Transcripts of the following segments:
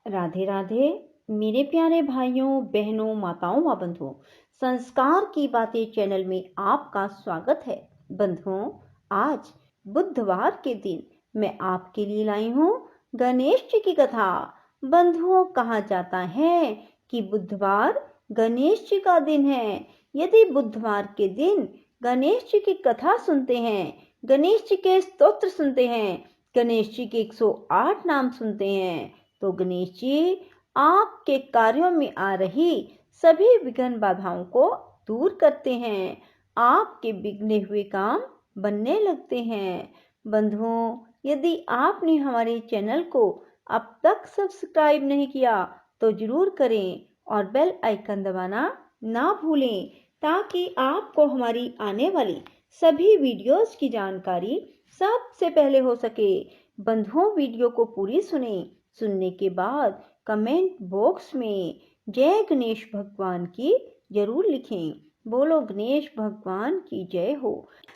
राधे राधे मेरे प्यारे भाइयों बहनों माताओं व बंधुओं, संस्कार की बातें चैनल में आपका स्वागत है। बंधुओं, आज बुधवार के दिन मैं आपके लिए लाई हूँ गणेश जी की कथा। बंधुओं, कहा जाता है कि बुधवार गणेश जी का दिन है। यदि बुधवार के दिन गणेश जी की कथा सुनते हैं, गणेश जी के स्तोत्र सुनते हैं, गणेश जी के 108 नाम सुनते हैं, तो गणेश जी आपके कार्यों में आ रही सभी विघ्न बाधाओं को दूर करते हैं। आपके बिगड़े हुए काम बनने लगते हैं। बंधुओं, यदि आपने हमारे चैनल को अब तक सब्सक्राइब नहीं किया तो जरूर करें और बेल आइकन दबाना ना भूलें, ताकि आपको हमारी आने वाली सभी वीडियोस की जानकारी सबसे पहले हो सके। बंधुओं, वीडियो को पूरी सुनने के बाद कमेंट बॉक्स में जय गणेश भगवान की जरूर लिखें। बोलो गणेश भगवान की जय हो।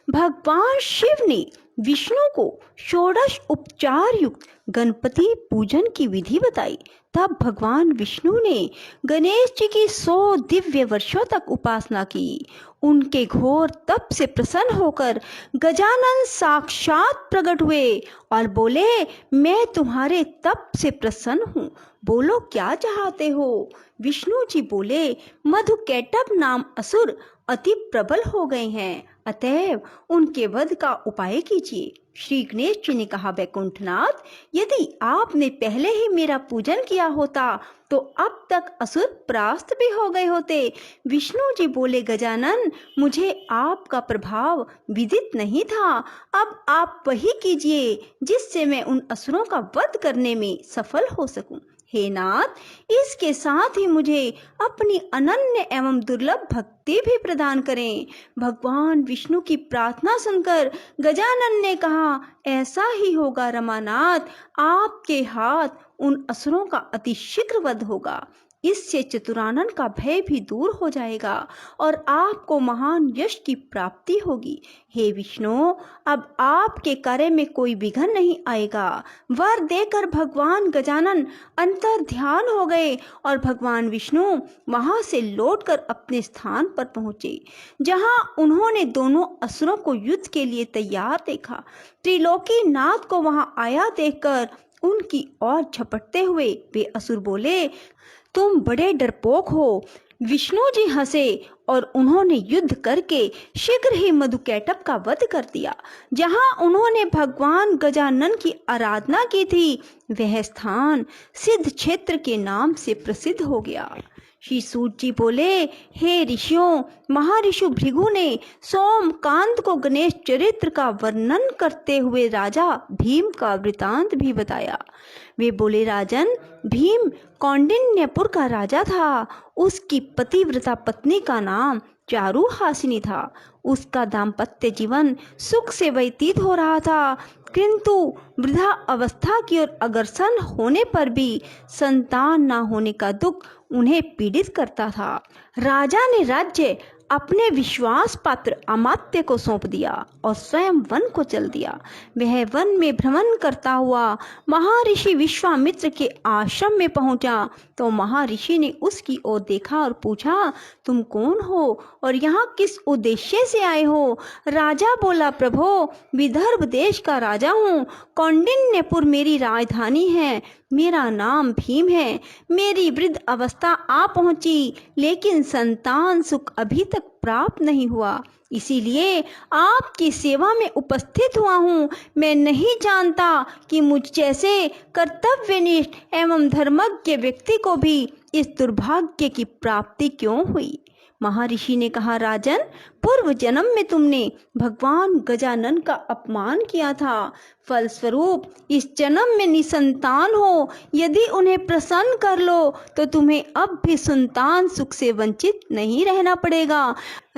भगवान शिव ने विष्णु को षोडश उपचार युक्त गणपति पूजन की विधि बताई। तब भगवान विष्णु ने गणेश जी की 100 दिव्य वर्षों तक उपासना की। उनके घोर तप से प्रसन्न होकर गजानन साक्षात प्रकट हुए और बोले, मैं तुम्हारे तप से प्रसन्न हूँ, बोलो क्या चाहते हो। विष्णु जी बोले, मधुकैटभ नाम असुर अति प्रबल हो गए हैं, अतएव उनके वध का उपाय कीजिए। श्री गणेश जी ने कहा, वैकुंठनाथ, यदि आपने पहले ही मेरा पूजन किया होता तो अब तक असुर परास्त भी हो गए होते। विष्णु जी बोले, गजानन, मुझे आपका प्रभाव विदित नहीं था। अब आप वही कीजिए जिससे मैं उन असुरों का वध करने में सफल हो सकूं। हे नाथ, इसके साथ ही मुझे अपनी अनन्य एवं दुर्लभ भक्ति भी प्रदान करें। भगवान विष्णु की प्रार्थना सुनकर गजानन ने कहा, ऐसा ही होगा रमानाथ, आपके हाथ उन असुरों का अति शीघ्र वध होगा। इससे चतुरानन का भय भी दूर हो जाएगा और आपको महान यश की प्राप्ति होगी। हे विष्णु, अब आपके कार्य में कोई विघ्न नहीं आएगा। वर देकर भगवान गजानन अंतर ध्यान हो गए और भगवान विष्णु वहां से लौटकर अपने स्थान पर पहुंचे, जहां उन्होंने दोनों असुरों को युद्ध के लिए तैयार देखा। त्रिलोकी नाथ को वहां आया देखकर उनकी ओर झपटते हुए वे असुर बोले, तुम बड़े डरपोक हो। विष्णु जी हंसे और उन्होंने युद्ध करके शीघ्र ही मधुकैटभ का वध कर दिया। जहां उन्होंने भगवान गजानन की आराधना की थी, वह स्थान सिद्ध क्षेत्र के नाम से प्रसिद्ध हो गया। श्री सूत जी बोले, हे ऋषियों, महर्षि भृगु ने सोमकांत को गणेश चरित्र का वर्णन करते हुए राजा भीम का वृतांत भी बताया। वे बोले, राजन, भीम कौंडिन्यपुर का राजा था। उसकी पतिव्रता पत्नी का नाम चारुहासिनी था। उसका दाम्पत्य जीवन सुख से व्यतीत हो रहा था, किंतु वृद्धा अवस्था की ओर अग्रसर होने पर भी संतान न होने का दुख उन्हें पीड़ित करता था। राजा ने राज्य अपने विश्वास पात्र अमात्य को सौंप दिया और स्वयं वन को चल दिया। वह वन में भ्रमण करता हुआ महर्षि विश्वामित्र के आश्रम में पहुंचा तो महर्षि ने उसकी ओर देखा और पूछा, तुम कौन हो और यहाँ किस उद्देश्य से आए हो। राजा बोला, प्रभो, विदर्भ देश का राजा हूँ। कौंडिन्यपुर मेरी राजधानी है। मेरा नाम भीम है। मेरी वृद्ध अवस्था आ पहुंची, लेकिन संतान सुख अभी तक प्राप्त नहीं हुआ, इसीलिए आपकी सेवा में उपस्थित हुआ हूँ। मैं नहीं जानता कि मुझ जैसे कर्तव्यनिष्ठ एवं धर्मज्ञ व्यक्ति को भी इस दुर्भाग्य की प्राप्ति क्यों हुई। महर्षि ने कहा, राजन, पूर्व जन्म में तुमने भगवान गजानन का अपमान किया था। फलस्वरूप इस जन्म में निसंतान हो। यदि उन्हें प्रसन्न कर लो तो तुम्हें अब भी संतान सुख से वंचित नहीं रहना पड़ेगा।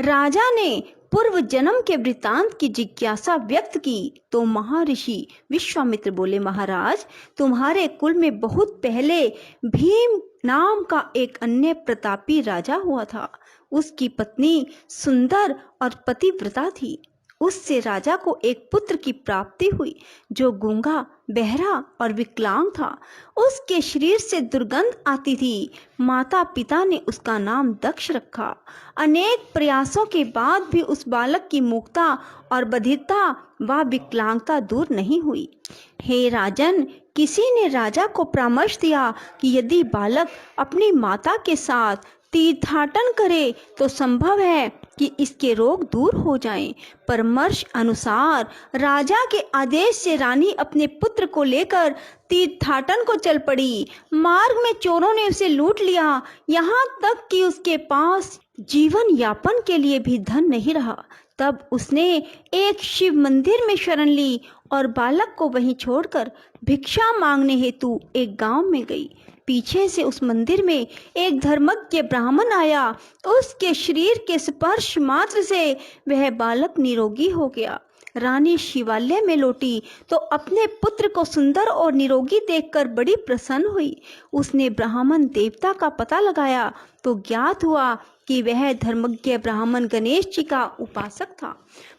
राजा ने पूर्व जन्म के वृतांत की जिज्ञासा व्यक्त की तो महर्षि विश्वामित्र बोले, महाराज, तुम्हारे कुल में बहुत पहले भीम नाम का एक अन्य प्रतापी राजा हुआ था। उसकी पत्नी सुंदर और पतिव्रता थी। उससे राजा को एक पुत्र की प्राप्ति हुई जो गूंगा, बहरा और विकलांग था। उसके शरीर से दुर्गंध आती थी। माता पिता ने उसका नाम दक्ष रखा। अनेक प्रयासों के बाद भी उस बालक की मूकता और बधिरता व विकलांगता दूर नहीं हुई। हे राजन, किसी ने राजा को परामर्श दिया कि यदि बालक अपनी माता के साथ तीर्थाटन करे तो संभव है कि इसके रोग दूर हो जाएं। परामर्श अनुसार राजा के आदेश से रानी अपने पुत्र को लेकर तीर्थाटन को चल पड़ी। मार्ग में चोरों ने उसे लूट लिया, यहाँ तक कि उसके पास जीवन यापन के लिए भी धन नहीं रहा। तब उसने एक शिव मंदिर में शरण ली और बालक को वहीं छोड़कर भिक्षा मांगने हेतु एक गांव में गई। पीछे से उस मंदिर में एक धर्मज्ञ ब्राह्मण आया। उसके शरीर के स्पर्श मात्र से वह बालक निरोगी हो गया। रानी शिवालय में लौटी तो अपने पुत्र को सुंदर और निरोगी देखकर बड़ी प्रसन्न हुई। उसने ब्राह्मण देवता का पता लगाया तो ज्ञात हुआ कि वह धर्मज्ञ ब्राह्मण गणेश जी का उपासक था।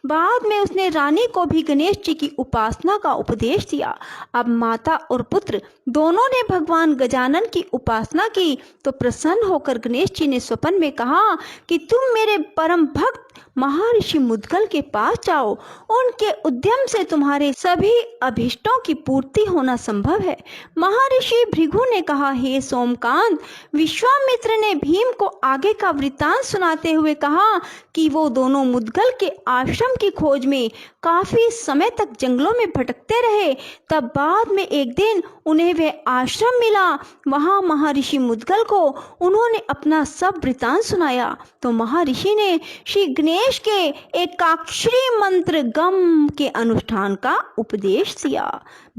बाद में उसने रानी को भी गणेश जी की उपासना का उपदेश दिया। अब माता और पुत्र दोनों ने भगवान गजानन की उपासना की तो प्रसन्न होकर गणेश जी ने स्वप्न में कहा कि तुम मेरे परम भक्त महर्षि मुद्गल के पास जाओ। उनके उद्यम से तुम्हारे सभी अभिष्टों की पूर्ति होना संभव है। महर्षि भृगु ने कहा, हे सोमकांत, विश्वामित्र ने भीम को आगे का वृत्तांत सुनाते हुए कहा कि वो दोनों मुद्गल के आश्रम की खोज में काफी समय तक जंगलों में भटकते रहे। तब बाद में एक दिन उन्हें वह आश्रम मिला। वहां महर्षि मुद्गल को उन्होंने अपना सब वृत्तांत सुनाया तो महर्षि ने श्री गणेश के एकाक्षरी मंत्र गम के अनुष्ठान का उपदेश दिया।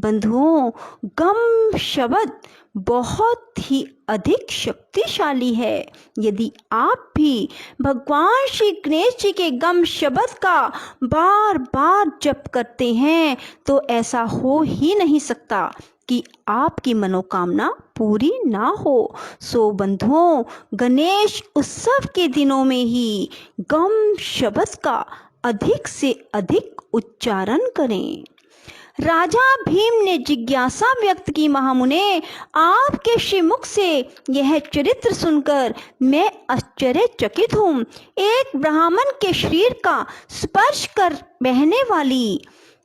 बंधुओं, गम शब्द बहुत ही अधिक शक्तिशाली है। यदि आप भी भगवान श्री गणेश जी के गम शब्द का बार बार जप करते हैं तो ऐसा हो ही नहीं सकता कि आपकी मनोकामना पूरी ना हो। सो बंधुओं, गणेश उत्सव के दिनों में ही गम शब्द का अधिक से अधिक उच्चारण करें। राजा भीम ने जिज्ञासा व्यक्त की, महामुने, आपके श्रीमुख से यह चरित्र सुनकर मैं आश्चर्यचकित हूँ। एक ब्राह्मण के शरीर का स्पर्श कर बहने वाली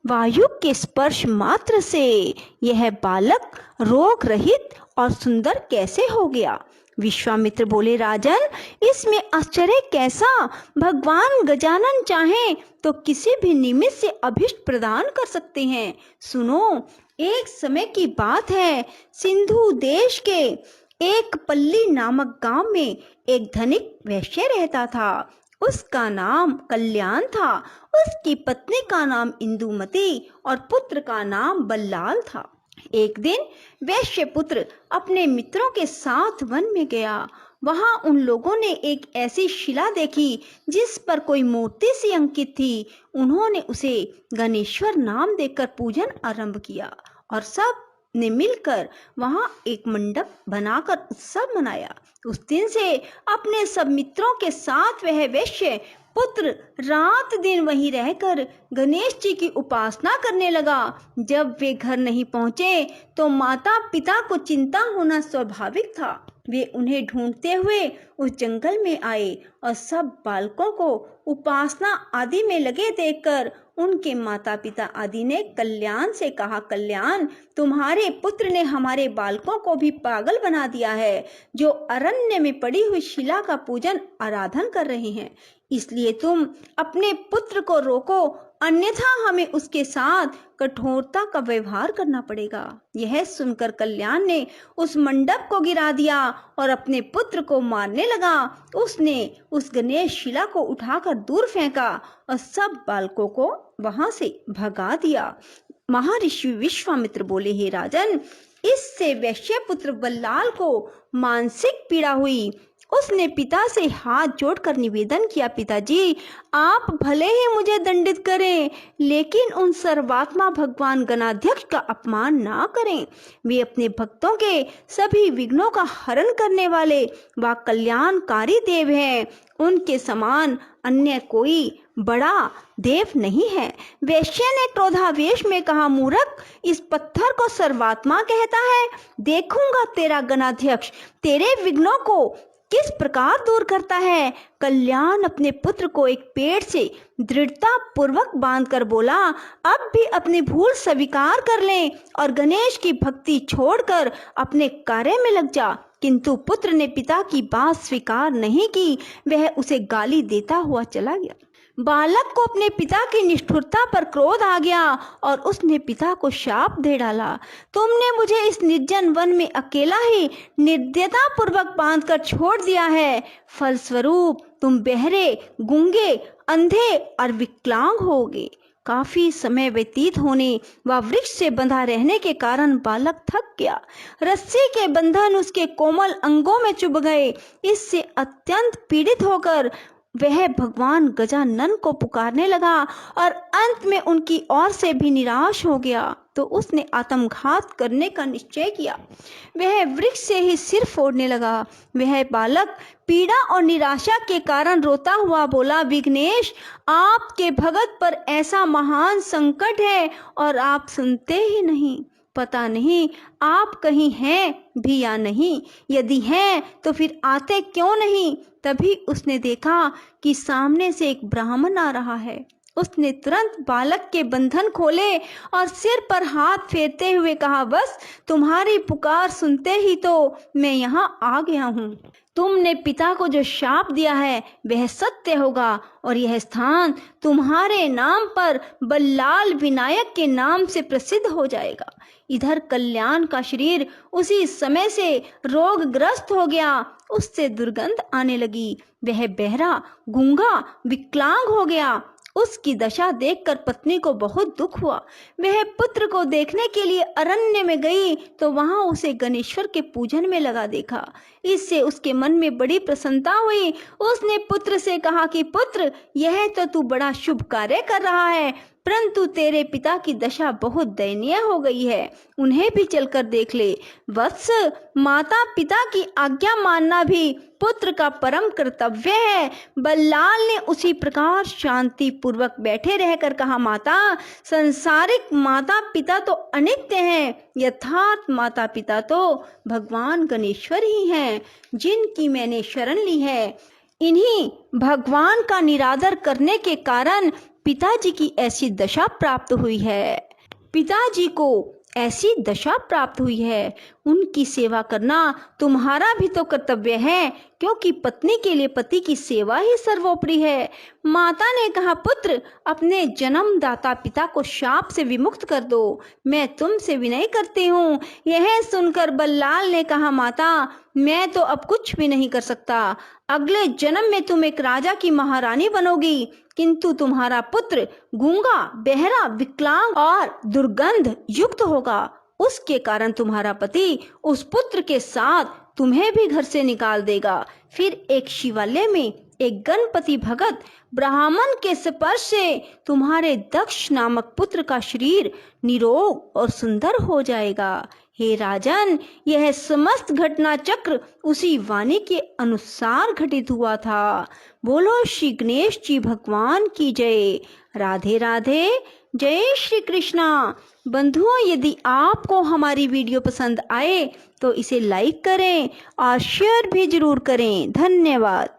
वायु के स्पर्श मात्र से यह बालक रोग रहित और सुंदर कैसे हो गया? विश्वामित्र बोले, राजन, इसमें आश्चर्य कैसा? भगवान गजानन चाहें तो किसी भी निमित्त से अभिष्ट प्रदान कर सकते हैं। सुनो, एक समय की बात है, सिंधु देश के एक पल्ली नामक गांव में एक धनिक वैश्य रहता था। उसका नाम कल्याण था। उसकी पत्नी का नाम इंदुमती और पुत्र का नाम बल्लाल था। एक दिन वैश्य पुत्र अपने मित्रों के साथ वन में गया। वहां उन लोगों ने एक ऐसी शिला देखी जिस पर कोई मूर्ति सी अंकित थी। उन्होंने उसे गणेश्वर नाम देकर पूजन आरंभ किया और सब ने मिलकर वहां एक मंडप बनाकर उत्सव मनाया। उस दिन से अपने सब मित्रों के साथ वह वैश्य पुत्र रात दिन वहीं रहकर गणेश जी की उपासना करने लगा। जब वे घर नहीं पहुंचे तो माता पिता को चिंता होना स्वाभाविक था। वे उन्हें ढूंढते हुए उस जंगल में आए और सब बालकों को उपासना आदि में लगे देखकर उनके माता पिता आदि ने कल्याण से कहा, कल्याण, तुम्हारे पुत्र ने हमारे बालकों को भी पागल बना दिया है, जो अरण्य में पड़ी हुई शिला का पूजन आराधन कर रहे हैं। इसलिए तुम अपने पुत्र को रोको, अन्यथा हमें उसके साथ कठोरता का व्यवहार करना पड़ेगा। यह सुनकर कल्याण ने उस मंडप को गिरा दिया और अपने पुत्र को मारने लगा। उसने उस गणेश शिला को उठाकर दूर फेंका और सब बालकों को वहां से भगा दिया। महर्षि विश्वामित्र बोले, हे राजन, इससे वैश्य पुत्र बल्लाल को मानसिक पीड़ा हुई। उसने पिता से हाथ जोड़कर निवेदन किया, पिताजी, आप भले ही मुझे दंडित करें, लेकिन उन सर्वात्मा भगवान गणाध्यक्ष का अपमान ना करें। वे अपने भक्तों के सभी विघ्नों का हरण करने वाले व कल्याणकारी देव हैं। उनके समान अन्य कोई बड़ा देव नहीं है। वेश्या ने क्रोधावेश में कहा, मूर्ख, इस पत्थर को सर्वात्मा कहता है। देखूंगा तेरा गणाध्यक्ष तेरे विघ्नों को किस प्रकार दूर करता है। कल्याण अपने पुत्र को एक पेड़ से दृढ़ता पूर्वक बांधकर बोला, अब भी अपनी भूल स्वीकार कर ले और गणेश की भक्ति छोड़कर अपने कार्य में लग जा। किंतु पुत्र ने पिता की बात स्वीकार नहीं की, वह उसे गाली देता हुआ चला गया। बालक को अपने पिता की निष्ठुरता पर क्रोध आ गया और उसने पिता को शाप दे डाला, तुमने मुझे इस निर्जन वन में अकेला ही निर्दयता पूर्वक बांध कर छोड़ दिया है। फलस्वरूप तुम बहरे, गूंगे, अंधे और विकलांग होगे। काफी समय व्यतीत होने व वृक्ष से बंधा रहने के कारण बालक थक गया। रस्सी के बंधन उसके कोमल अंगों में चुभ गए। इससे अत्यंत पीड़ित होकर वह भगवान गजानन को पुकारने लगा और अंत में उनकी ओर से भी निराश हो गया तो उसने आत्मघात करने का निश्चय किया। वह वृक्ष से ही सिर फोड़ने लगा। वह बालक पीड़ा और निराशा के कारण रोता हुआ बोला, विघ्नेश, आपके भगत पर ऐसा महान संकट है और आप सुनते ही नहीं। पता नहीं आप कहीं हैं भी या नहीं। यदि हैं तो फिर आते क्यों नहीं। तभी उसने देखा कि सामने से एक ब्राह्मण आ रहा है। उसने तुरंत बालक के बंधन खोले और सिर पर हाथ फेरते हुए कहा, बस तुम्हारी पुकार सुनते ही तो मैं यहाँ आ गया हूँ। तुमने पिता को जो शाप दिया है वह सत्य होगा और यह स्थान तुम्हारे नाम पर बल्लाल विनायक के नाम से प्रसिद्ध हो जाएगा। इधर कल्याण का शरीर उसी समय से रोगग्रस्त हो गया। उससे दुर्गंध आने लगी। वह बहरा, गूंगा, विकलांग हो गया। उसकी दशा देखकर पत्नी को बहुत दुख हुआ। वह पुत्र को देखने के लिए अरण्य में गई तो वहां उसे गणेश्वर के पूजन में लगा देखा। इससे उसके मन में बड़ी प्रसन्नता हुई। उसने पुत्र से कहा कि पुत्र, यह तो तू बड़ा शुभ कार्य कर रहा है, परंतु तेरे पिता की दशा बहुत दयनीय हो गई है। उन्हें भी चलकर देख ले। वत्स, माता पिता की आज्ञा मानना भी पुत्र का परम कर्तव्य है। बल्लाल ने उसी प्रकार शांति पूर्वक बैठे रहकर कहा, माता, संसारिक माता पिता तो अनित्य हैं, यथार्थ माता पिता तो भगवान गणेश्वर ही हैं, जिनकी मैंने शरण ली है। इन्हीं भगवान का निरादर करने के कारण पिताजी की ऐसी दशा प्राप्त हुई है। पिताजी को ऐसी दशा प्राप्त हुई है। उनकी सेवा करना तुम्हारा भी तो कर्तव्य है, क्योंकि पत्नी के लिए पति की सेवा ही सर्वोपरि है। माता ने कहा, पुत्र, अपने जन्मदाता पिता को शाप से विमुक्त कर दो। मैं तुमसे विनय करती हूँ। यह सुनकर बल्लाल ने कहा, माता, मैं तो अब कुछ भी नहीं कर सकता। अगले जन्म में तुम एक राजा की महारानी बनोगी, किंतु तुम्हारा पुत्र गूंगा, बहरा, विकलांग और दुर्गंध युक्त होगा। उसके कारण तुम्हारा पति उस पुत्र के साथ तुम्हें भी घर से निकाल देगा। फिर एक शिवालय में एक गणपति भगत ब्राह्मण के स्पर्श से तुम्हारे दक्ष नामक पुत्र का शरीर निरोग और सुंदर हो जाएगा। हे राजन, यह समस्त घटना चक्र उसी वाणी के अनुसार घटित हुआ था। बोलो श्री गणेश जी भगवान की जय। राधे राधे। जय श्री कृष्णा। बंधुओं, यदि आपको हमारी वीडियो पसंद आए तो इसे लाइक करें और शेयर भी जरूर करें। धन्यवाद।